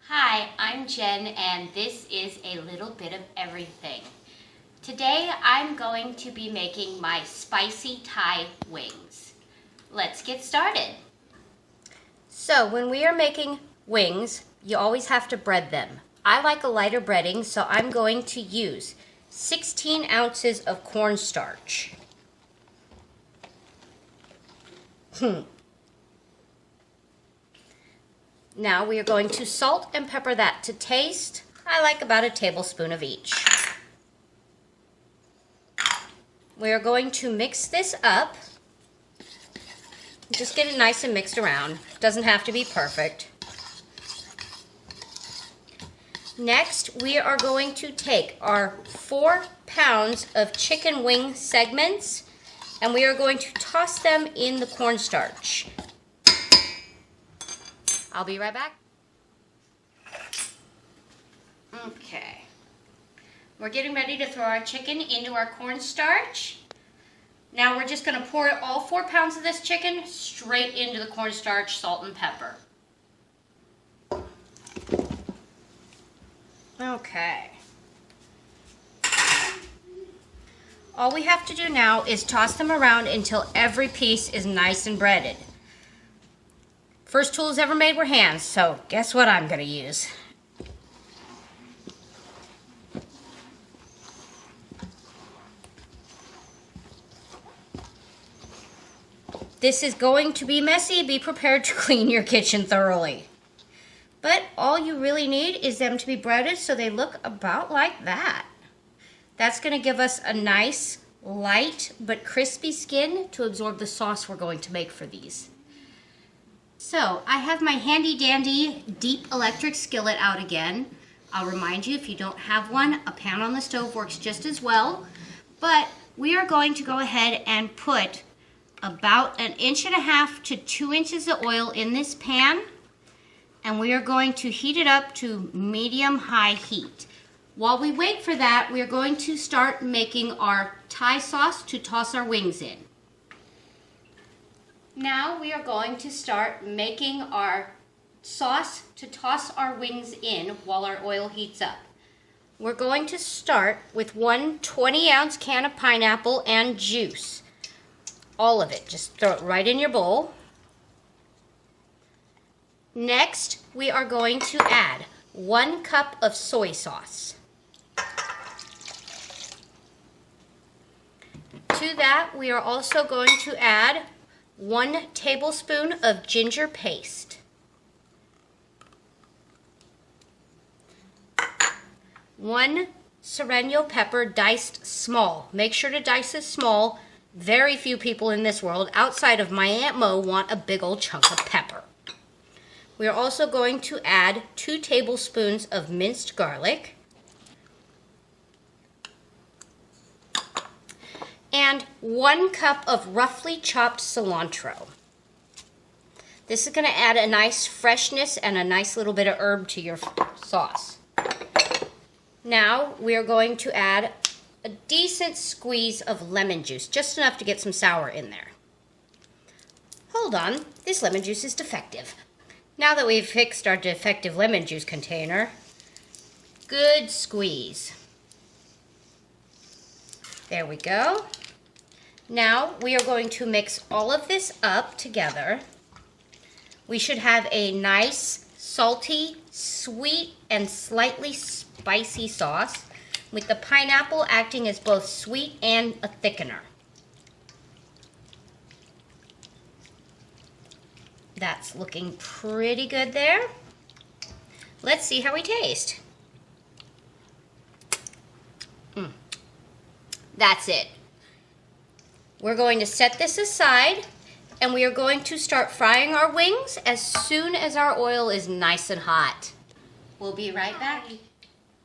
Hi, I'm Jen and this is a little bit of everything. Today I'm going to be making my spicy Thai wings. Let's get started. So when we are making wings, you always have to bread them. I like a lighter breading, so I'm going to use 16 ounces of cornstarch. Now we are going to salt and pepper that to taste. I like about a tablespoon of each. We are going to mix this up. Just get it nice and mixed around. Doesn't have to be perfect. Next, we are going to take our 4 pounds of chicken wing segments and we are going to toss them in the cornstarch. I'll be right back. Okay. We're getting ready to throw our chicken into our cornstarch. Now we're just going to pour all 4 pounds of this chicken straight into the cornstarch, salt, and pepper. Okay. All we have to do now is toss them around until every piece is nice and breaded. First tools ever made were hands, so guess what I'm going to use? This is going to be messy. Be prepared to clean your kitchen thoroughly. But all you really need is them to be breaded so they look about like that. That's going to give us a nice, light, but crispy skin to absorb the sauce we're going to make for these. So, I have my handy dandy deep electric skillet out again. I'll remind you, if you don't have one, a pan on the stove works just as well. But we are going to go ahead and put about 1.5 inches to 2 inches of oil in this pan. And we are going to heat it up to medium-high heat. While we wait for that, we are going to start making our Thai sauce to toss our wings in. Now we are going to start making our sauce to toss our wings in while our oil heats up. We're going to start with 1 20-ounce can of pineapple and juice. All of it, just throw it right in your bowl. Next, we are going to add 1 cup of soy sauce. To that, we are also going to add 1 tablespoon of ginger paste. 1 Serrano pepper diced small. Make sure to dice it small. Very few people in this world outside of my Aunt Mo want a big old chunk of pepper. We are also going to add 2 tablespoons of minced garlic and 1 cup of roughly chopped cilantro. This is going to add a nice freshness and a nice little bit of herb to your sauce. Now we are going to add a decent squeeze of lemon juice, just enough to get some sour in there. Hold on, this lemon juice is defective. Now that we've fixed our defective lemon juice container, good squeeze. There we go. Now we are going to mix all of this up together. We should have a nice, salty, sweet, and slightly spicy sauce with the pineapple acting as both sweet and a thickener. That's looking pretty good there. Let's see how we taste. That's it. We're going to set this aside and we are going to start frying our wings as soon as our oil is nice and hot. We'll be right back.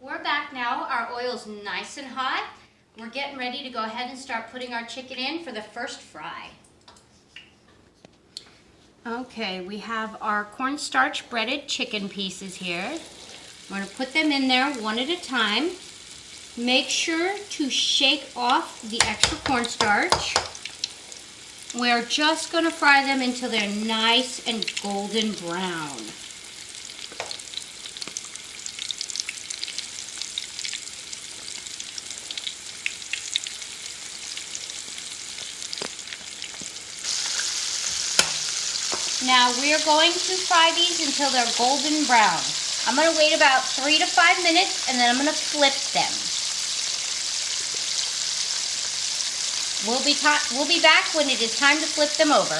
We're back now. Our oil's nice and hot. We're getting ready to go ahead and start putting our chicken in for the first fry. Okay, we have our cornstarch breaded chicken pieces here. We're going to put them in there one at a time. Make sure to shake off the extra cornstarch. We're just going to fry them until they're nice and golden brown. Now we are going to fry these until they're golden brown. I'm going to wait about 3 to 5 minutes and then I'm going to flip them. We'll be back when it is time to flip them over.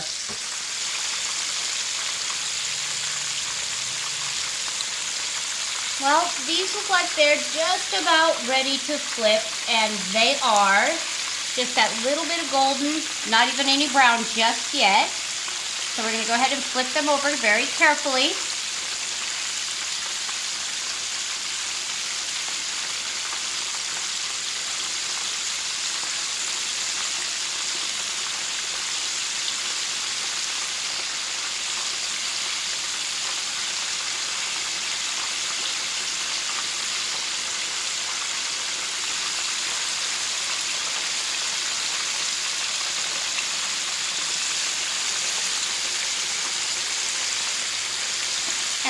Well, these look like they're just about ready to flip, and they are. Just that little bit of golden, not even any brown just yet. So we're going to go ahead and flip them over very carefully.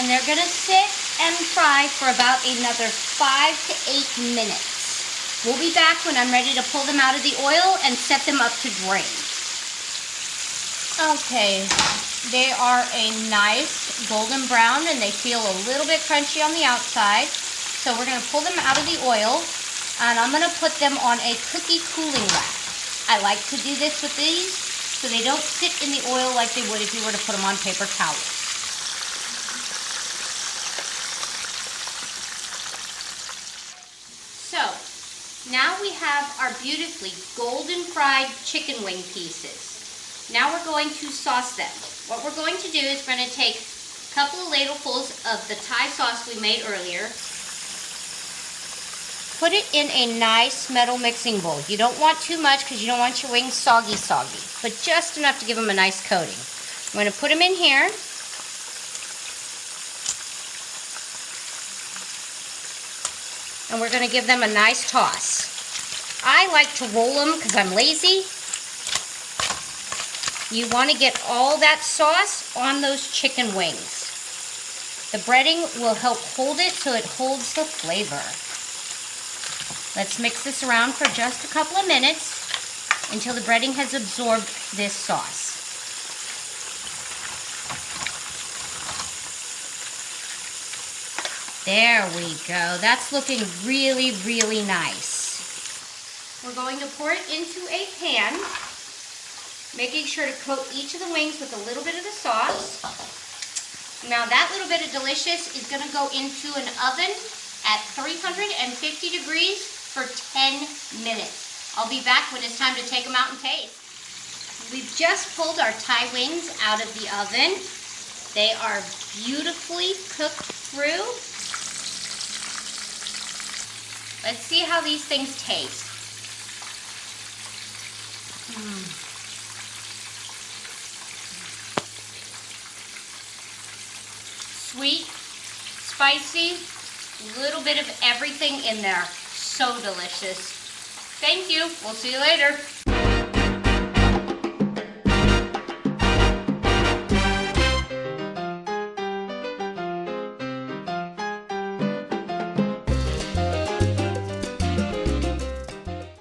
And they're going to sit and fry for about another 5 to 8 minutes. We'll be back when I'm ready to pull them out of the oil and set them up to drain. Okay, they are a nice golden brown and they feel a little bit crunchy on the outside. So we're going to pull them out of the oil and I'm going to put them on a cookie cooling rack. I like to do this with these so they don't sit in the oil like they would if you were to put them on paper towels. So, now we have our beautifully golden fried chicken wing pieces. Now we're going to sauce them. What we're going to do is we're going to take a couple of ladlefuls of the Thai sauce we made earlier. Put it in a nice metal mixing bowl. You don't want too much because you don't want your wings soggy, but just enough to give them a nice coating. I'm going to put them in here. And we're going to give them a nice toss. I like to roll them because I'm lazy. You want to get all that sauce on those chicken wings. The breading will help hold it so it holds the flavor. Let's mix this around for just a couple of minutes until the breading has absorbed this sauce. There we go. That's looking really, really nice. We're going to pour it into a pan, making sure to coat each of the wings with a little bit of the sauce. Now that little bit of delicious is going to go into an oven at 350 degrees for 10 minutes. I'll be back when it's time to take them out and taste. We've just pulled our Thai wings out of the oven. They are beautifully cooked through. Let's see how these things taste. Sweet, spicy, little bit of everything in there. So delicious. Thank you. We'll see you later.